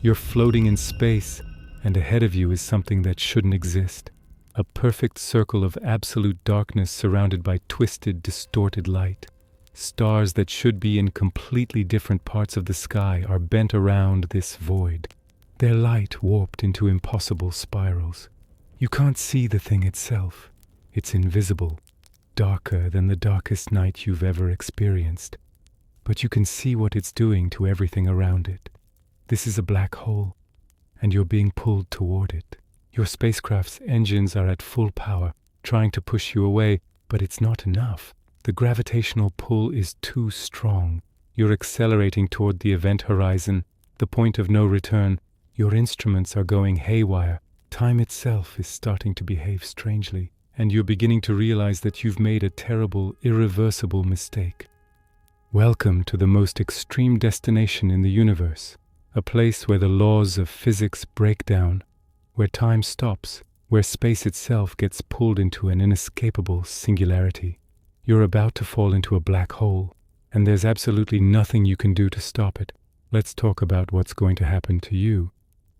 You're floating in space, and ahead of you is something that shouldn't exist. A perfect circle of absolute darkness surrounded by twisted, distorted light. Stars that should be in completely different parts of the sky are bent around this void, their light warped into impossible spirals. You can't see the thing itself. It's invisible, darker than the darkest night you've ever experienced. But you can see what it's doing to everything around it. This is a black hole, and you're being pulled toward it. Your spacecraft's engines are at full power, trying to push you away, but it's not enough. The gravitational pull is too strong. You're accelerating toward the event horizon, the point of no return. Your instruments are going haywire. Time itself is starting to behave strangely, and you're beginning to realize that you've made a terrible, irreversible mistake. Welcome to the most extreme destination in the universe, a place where the laws of physics break down, where time stops, where space itself gets pulled into an inescapable singularity. You're about to fall into a black hole, and there's absolutely nothing you can do to stop it. Let's talk about what's going to happen to you,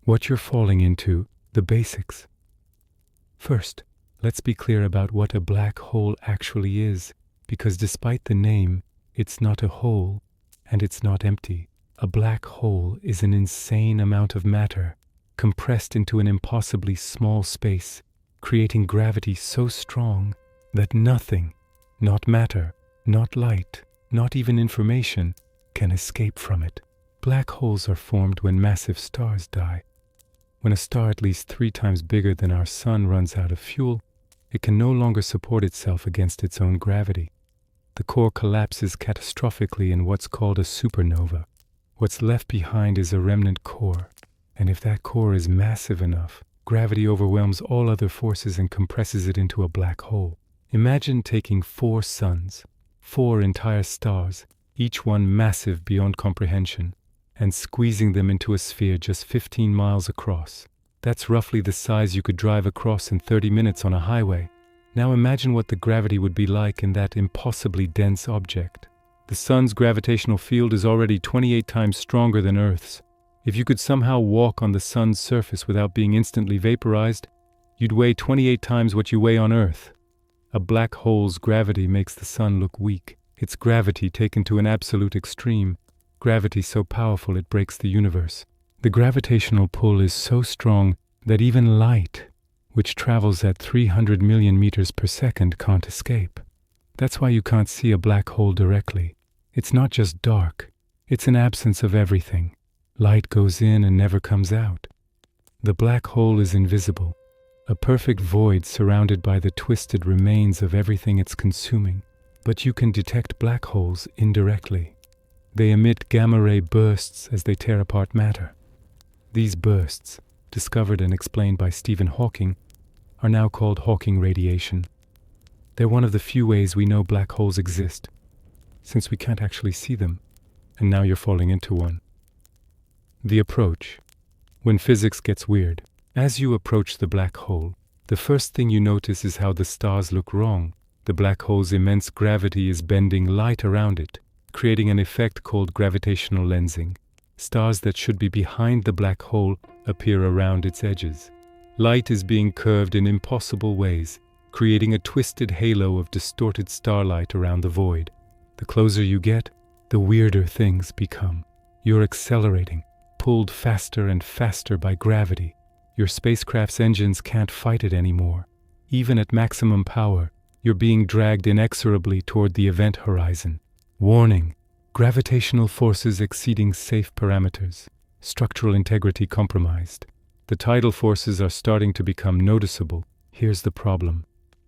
what you're falling into, the basics. First, let's be clear about what a black hole actually is, because despite the name, it's not a hole, and it's not empty. A black hole is an insane amount of matter, compressed into an impossibly small space, creating gravity so strong that nothing, not matter, not light, not even information, can escape from it. Black holes are formed when massive stars die. When a star at least 3 times bigger than our sun runs out of fuel, it can no longer support itself against its own gravity. The core collapses catastrophically in what's called a supernova. What's left behind is a remnant core, and if that core is massive enough, gravity overwhelms all other forces and compresses it into a black hole. Imagine taking 4 suns, 4 entire stars, each one massive beyond comprehension, and squeezing them into a sphere just 15 miles across. That's roughly the size you could drive across in 30 minutes on a highway. Now imagine what the gravity would be like in that impossibly dense object. The sun's gravitational field is already 28 times stronger than Earth's. If you could somehow walk on the sun's surface without being instantly vaporized, you'd weigh 28 times what you weigh on Earth. A black hole's gravity makes the sun look weak. Its gravity taken to an absolute extreme. Gravity so powerful it breaks the universe. The gravitational pull is so strong that even light, which travels at 300 million meters per second, can't escape. That's why you can't see a black hole directly. It's not just dark. It's an absence of everything. Light goes in and never comes out. The black hole is invisible, a perfect void surrounded by the twisted remains of everything it's consuming. But you can detect black holes indirectly. They emit gamma-ray bursts as they tear apart matter. These bursts, discovered and explained by Stephen Hawking, are now called Hawking radiation. They're one of the few ways we know black holes exist, since we can't actually see them, and now you're falling into one. The approach. When physics gets weird, as you approach the black hole, the first thing you notice is how the stars look wrong. The black hole's immense gravity is bending light around it, creating an effect called gravitational lensing. Stars that should be behind the black hole appear around its edges. Light is being curved in impossible ways, creating a twisted halo of distorted starlight around the void. The closer you get, the weirder things become. You're accelerating, pulled faster and faster by gravity. Your spacecraft's engines can't fight it anymore. Even at maximum power, you're being dragged inexorably toward the event horizon. Warning: gravitational forces exceeding safe parameters. Structural integrity compromised. The tidal forces are starting to become noticeable. Here's the problem.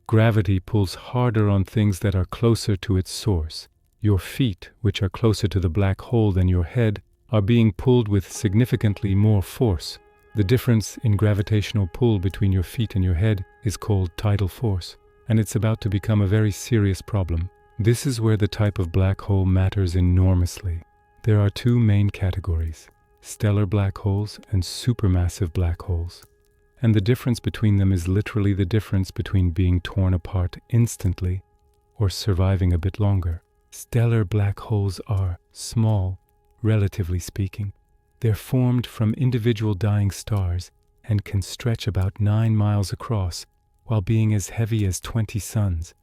Gravity pulls harder on things that are closer to its source. Your feet, which are closer to the black hole than your head, are being pulled with significantly more force. The difference in gravitational pull between your feet and your head is called tidal force, and it's about to become a very serious problem. This is where the type of black hole matters enormously. There are 2 main categories: stellar black holes and supermassive black holes. And the difference between them is literally the difference between being torn apart instantly or surviving a bit longer. Stellar black holes are small, relatively speaking. They're formed from individual dying stars and can stretch about 9 miles across while being as heavy as 20 suns.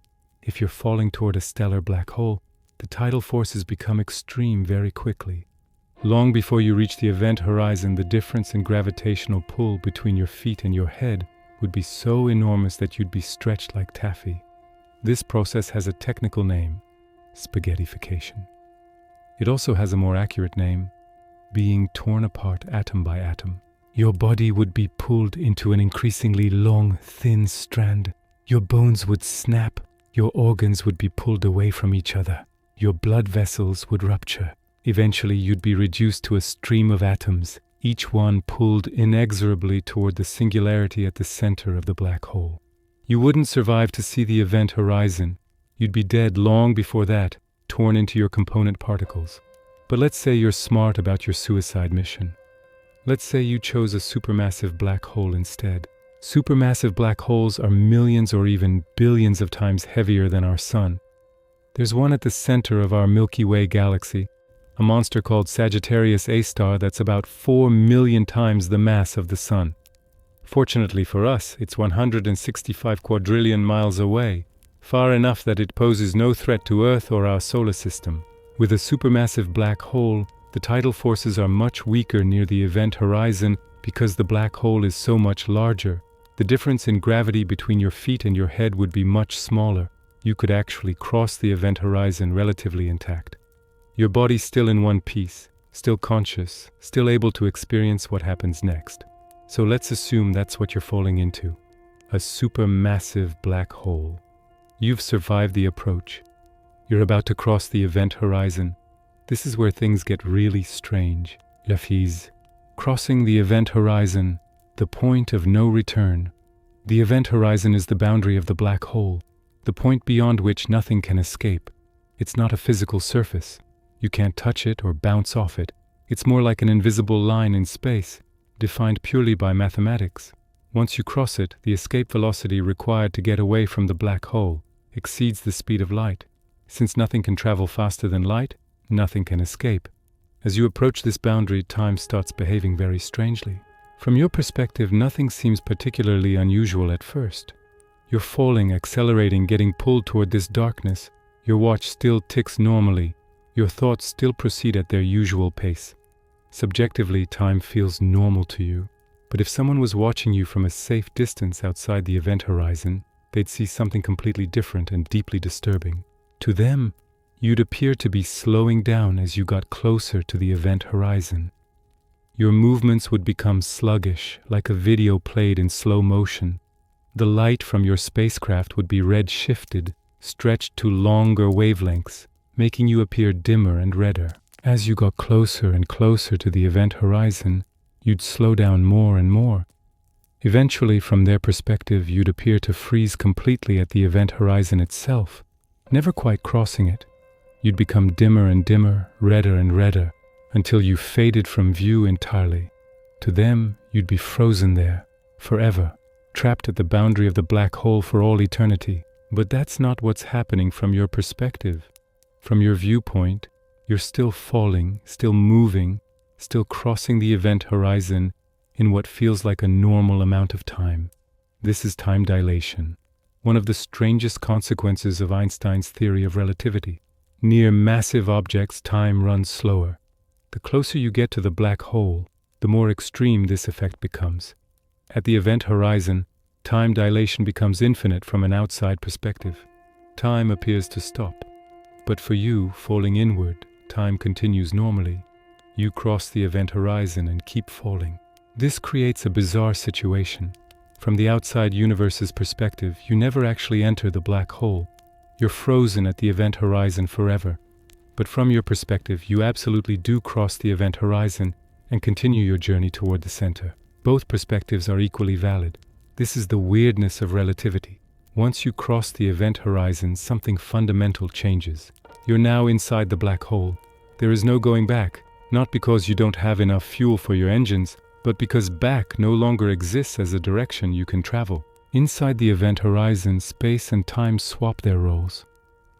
If you're falling toward a stellar black hole, the tidal forces become extreme very quickly. Long before you reach the event horizon, the difference in gravitational pull between your feet and your head would be so enormous that you'd be stretched like taffy. This process has a technical name: spaghettification. It also has a more accurate name: being torn apart atom by atom. Your body would be pulled into an increasingly long, thin strand. Your bones would snap. Your organs would be pulled away from each other. Your blood vessels would rupture. Eventually, you'd be reduced to a stream of atoms, each one pulled inexorably toward the singularity at the center of the black hole. You wouldn't survive to see the event horizon. You'd be dead long before that, torn into your component particles. But let's say you're smart about your suicide mission. Let's say you chose a supermassive black hole instead. Supermassive black holes are millions or even billions of times heavier than our sun. There's one at the center of our Milky Way galaxy, a monster called Sagittarius A star that's about 4 million times the mass of the sun. Fortunately for us, it's 165 quadrillion miles away, far enough that it poses no threat to Earth or our solar system. With a supermassive black hole, the tidal forces are much weaker near the event horizon because the black hole is so much larger. The difference in gravity between your feet and your head would be much smaller. You could actually cross the event horizon relatively intact. Your body's still in one piece, still conscious, still able to experience what happens next. So let's assume that's what you're falling into: a supermassive black hole. You've survived the approach. You're about to cross the event horizon. This is where things get really strange. La Fise. Crossing the event horizon, the point of no return. The event horizon is the boundary of the black hole, the point beyond which nothing can escape. It's not a physical surface. You can't touch it or bounce off it. It's more like an invisible line in space, defined purely by mathematics. Once you cross it, the escape velocity required to get away from the black hole exceeds the speed of light. Since nothing can travel faster than light, nothing can escape. As you approach this boundary, time starts behaving very strangely. From your perspective, nothing seems particularly unusual at first. You're falling, accelerating, getting pulled toward this darkness. Your watch still ticks normally. Your thoughts still proceed at their usual pace. Subjectively, time feels normal to you. But if someone was watching you from a safe distance outside the event horizon, they'd see something completely different and deeply disturbing. To them, you'd appear to be slowing down as you got closer to the event horizon. Your movements would become sluggish, like a video played in slow motion. The light from your spacecraft would be red-shifted, stretched to longer wavelengths, making you appear dimmer and redder. As you got closer and closer to the event horizon, you'd slow down more and more. Eventually, from their perspective, you'd appear to freeze completely at the event horizon itself, never quite crossing it. You'd become dimmer and dimmer, redder and redder, until you faded from view entirely. To them, you'd be frozen there, forever, trapped at the boundary of the black hole for all eternity. But that's not what's happening from your perspective. From your viewpoint, you're still falling, still moving, still crossing the event horizon in what feels like a normal amount of time. This is time dilation, one of the strangest consequences of Einstein's theory of relativity. Near massive objects, time runs slower. The closer you get to the black hole, the more extreme this effect becomes. At the event horizon, time dilation becomes infinite from an outside perspective. Time appears to stop. But for you, falling inward, time continues normally. You cross the event horizon and keep falling. This creates a bizarre situation. From the outside universe's perspective, you never actually enter the black hole. You're frozen at the event horizon forever. But from your perspective, you absolutely do cross the event horizon and continue your journey toward the center. Both perspectives are equally valid. This is the weirdness of relativity. Once you cross the event horizon, something fundamental changes. You're now inside the black hole. There is no going back, not because you don't have enough fuel for your engines, but because back no longer exists as a direction you can travel. Inside the event horizon, space and time swap their roles.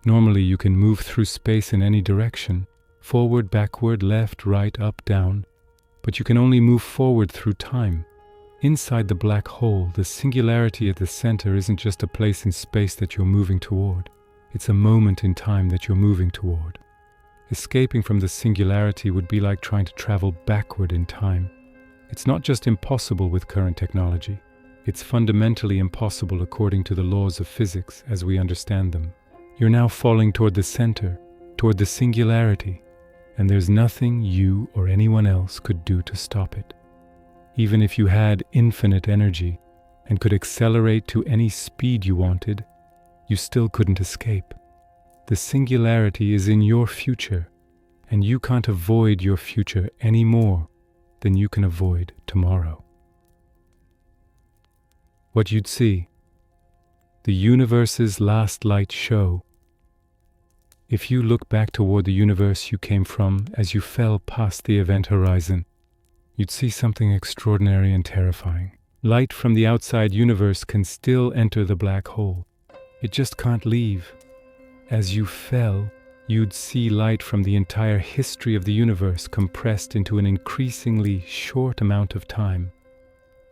Normally, you can move through space in any direction, forward, backward, left, right, up, down. but you can only move forward through time. Inside the black hole, the singularity at the center isn't just a place in space that you're moving toward. It's a moment in time that you're moving toward. Escaping from the singularity would be like trying to travel backward in time. It's not just impossible with current technology. It's fundamentally impossible according to the laws of physics as we understand them. You're now falling toward the center, toward the singularity, and there's nothing you or anyone else could do to stop it. Even if you had infinite energy and could accelerate to any speed you wanted, you still couldn't escape. The singularity is in your future, and you can't avoid your future any more than you can avoid tomorrow. What you'd see, the universe's last light show. If you look back toward the universe you came from as you fell past the event horizon, you'd see something extraordinary and terrifying. Light from the outside universe can still enter the black hole. It just can't leave. As you fell, you'd see light from the entire history of the universe compressed into an increasingly short amount of time.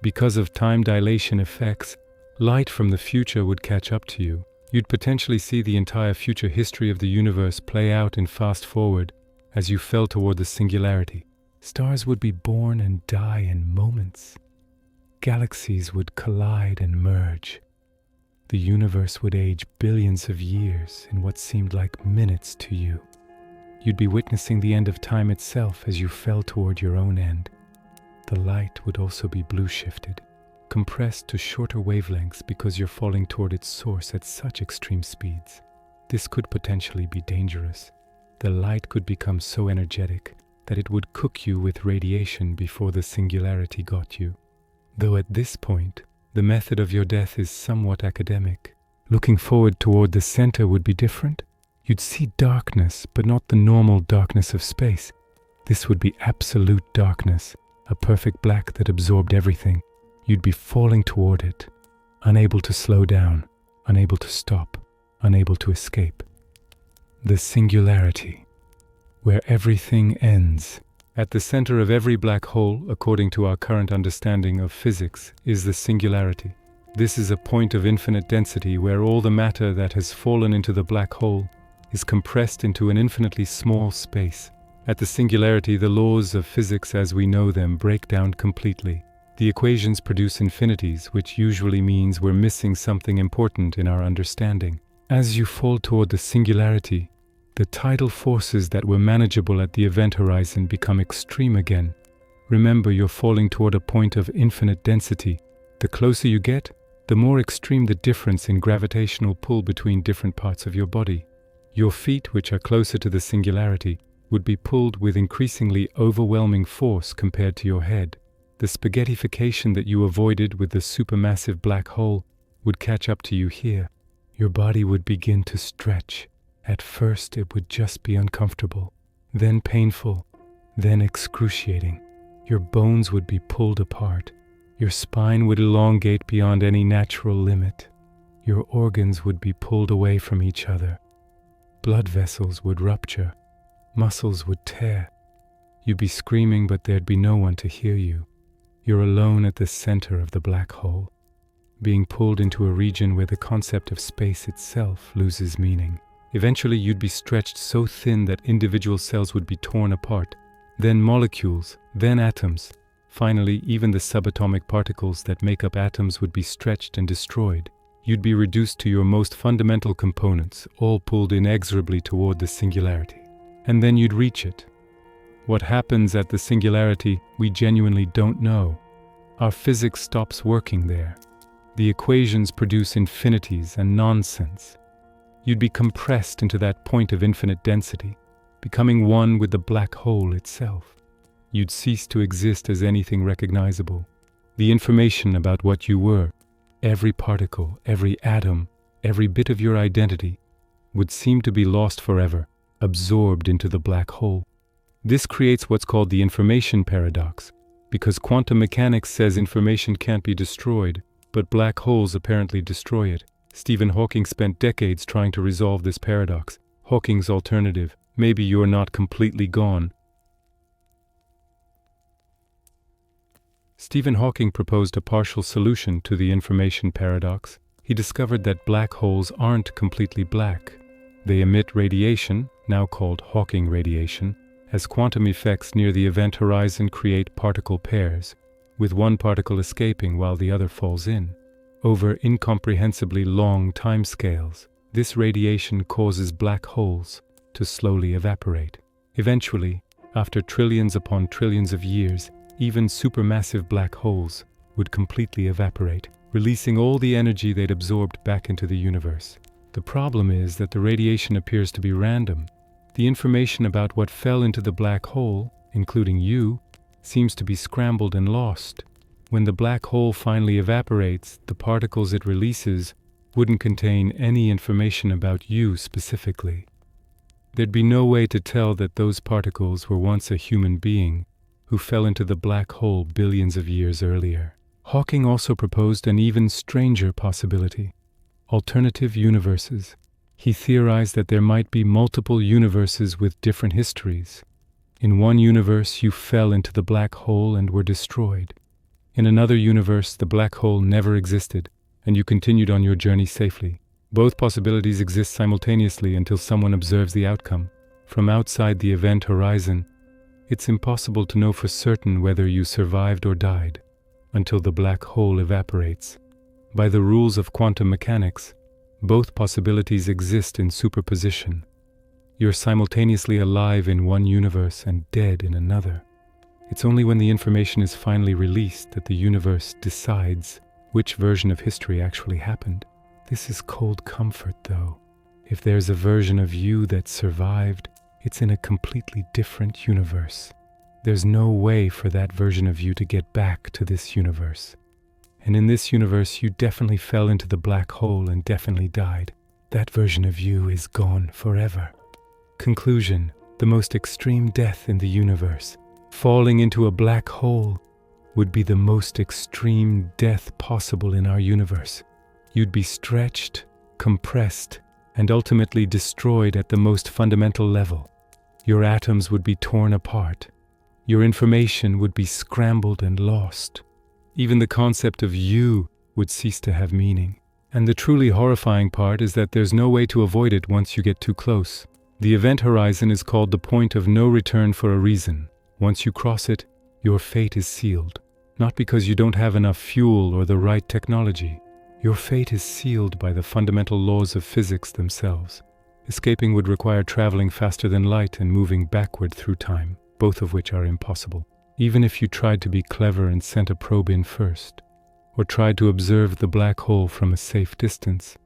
Because of time dilation effects, light from the future would catch up to you. You'd potentially see the entire future history of the universe play out in fast forward as you fell toward the singularity. Stars would be born and die in moments. Galaxies would collide and merge. The universe would age billions of years in what seemed like minutes to you. You'd be witnessing the end of time itself as you fell toward your own end. The light would also be blue shifted, compressed to shorter wavelengths because you're falling toward its source at such extreme speeds. This could potentially be dangerous. The light could become so energetic that it would cook you with radiation before the singularity got you. Though at this point, the method of your death is somewhat academic. Looking forward toward the center would be different. You'd see darkness, but not the normal darkness of space. This would be absolute darkness, a perfect black that absorbed everything. You'd be falling toward it, unable to slow down, unable to stop, unable to escape. The singularity, where everything ends. At the center of every black hole, according to our current understanding of physics, is the singularity. This is a point of infinite density where all the matter that has fallen into the black hole is compressed into an infinitely small space. At the singularity, the laws of physics as we know them break down completely. The equations produce infinities, which usually means we're missing something important in our understanding. As you fall toward the singularity, the tidal forces that were manageable at the event horizon become extreme again. Remember, you're falling toward a point of infinite density. The closer you get, the more extreme the difference in gravitational pull between different parts of your body. Your feet, which are closer to the singularity, would be pulled with increasingly overwhelming force compared to your head. The spaghettification that you avoided with the supermassive black hole would catch up to you here. Your body would begin to stretch. At first, it would just be uncomfortable, then painful, then excruciating. Your bones would be pulled apart. Your spine would elongate beyond any natural limit. Your organs would be pulled away from each other. Blood vessels would rupture. Muscles would tear. You'd be screaming, but there'd be no one to hear you. You're alone at the center of the black hole, being pulled into a region where the concept of space itself loses meaning. Eventually, you'd be stretched so thin that individual cells would be torn apart, then molecules, then atoms. Finally, even the subatomic particles that make up atoms would be stretched and destroyed. You'd be reduced to your most fundamental components, all pulled inexorably toward the singularity. And then you'd reach it. What happens at the singularity, we genuinely don't know. Our physics stops working there. The equations produce infinities and nonsense. You'd be compressed into that point of infinite density, becoming one with the black hole itself. You'd cease to exist as anything recognizable. The information about what you were, every particle, every atom, every bit of your identity, would seem to be lost forever, absorbed into the black hole. This creates what's called the information paradox, because quantum mechanics says information can't be destroyed, but black holes apparently destroy it. Stephen Hawking spent decades trying to resolve this paradox. Hawking's alternative, maybe you're not completely gone, Stephen Hawking proposed a partial solution to the information paradox. He discovered that black holes aren't completely black. They emit radiation, now called Hawking radiation, as quantum effects near the event horizon create particle pairs, with one particle escaping while the other falls in. Over incomprehensibly long timescales, this radiation causes black holes to slowly evaporate. Eventually, after trillions upon trillions of years, even supermassive black holes would completely evaporate, releasing all the energy they'd absorbed back into the universe. The problem is that the radiation appears to be random. The information about what fell into the black hole, including you, seems to be scrambled and lost. When the black hole finally evaporates, the particles it releases wouldn't contain any information about you specifically. There'd be no way to tell that those particles were once a human being who fell into the black hole billions of years earlier. Hawking also proposed an even stranger possibility: alternative universes. He theorized that there might be multiple universes with different histories. In one universe, you fell into the black hole and were destroyed. In another universe, the black hole never existed, and you continued on your journey safely. Both possibilities exist simultaneously until someone observes the outcome. From outside the event horizon, it's impossible to know for certain whether you survived or died until the black hole evaporates. By the rules of quantum mechanics, both possibilities exist in superposition. You're simultaneously alive in one universe and dead in another. It's only when the information is finally released that the universe decides which version of history actually happened. This is cold comfort, though. If there's a version of you that survived, it's in a completely different universe. There's no way for that version of you to get back to this universe. And in this universe, you definitely fell into the black hole and definitely died. That version of you is gone forever. Conclusion: the most extreme death in the universe, falling into a black hole, would be the most extreme death possible in our universe. You'd be stretched, compressed, and ultimately destroyed at the most fundamental level. Your atoms would be torn apart. Your information would be scrambled and lost. Even the concept of you would cease to have meaning. And the truly horrifying part is that there's no way to avoid it once you get too close. The event horizon is called the point of no return for a reason. Once you cross it, your fate is sealed. Not because you don't have enough fuel or the right technology. Your fate is sealed by the fundamental laws of physics themselves. Escaping would require traveling faster than light and moving backward through time, both of which are impossible. Even if you tried to be clever and sent a probe in first, or tried to observe the black hole from a safe distance,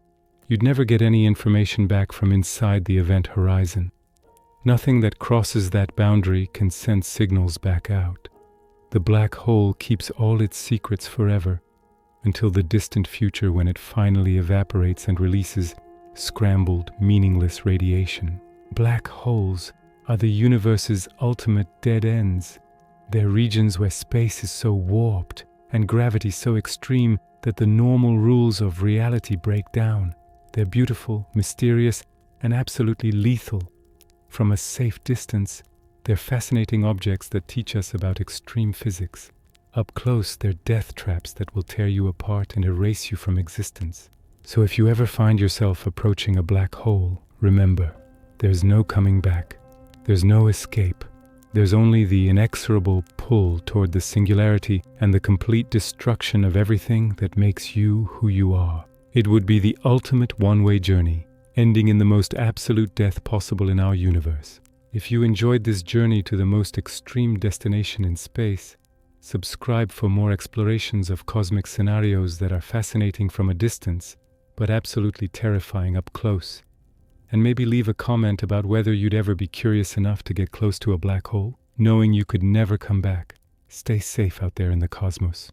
you'd never get any information back from inside the event horizon. Nothing that crosses that boundary can send signals back out. The black hole keeps all its secrets forever, until the distant future when it finally evaporates and releases scrambled, meaningless radiation. Black holes are the universe's ultimate dead ends. They're regions where space is so warped and gravity so extreme that the normal rules of reality break down. They're beautiful, mysterious, and absolutely lethal. From a safe distance, they're fascinating objects that teach us about extreme physics. Up close, they're death traps that will tear you apart and erase you from existence. So if you ever find yourself approaching a black hole, remember, there's no coming back. There's no escape. There's only the inexorable pull toward the singularity and the complete destruction of everything that makes you who you are. It would be the ultimate one-way journey, ending in the most absolute death possible in our universe. If you enjoyed this journey to the most extreme destination in space, subscribe for more explorations of cosmic scenarios that are fascinating from a distance, but absolutely terrifying up close. And maybe leave a comment about whether you'd ever be curious enough to get close to a black hole, knowing you could never come back. Stay safe out there in the cosmos.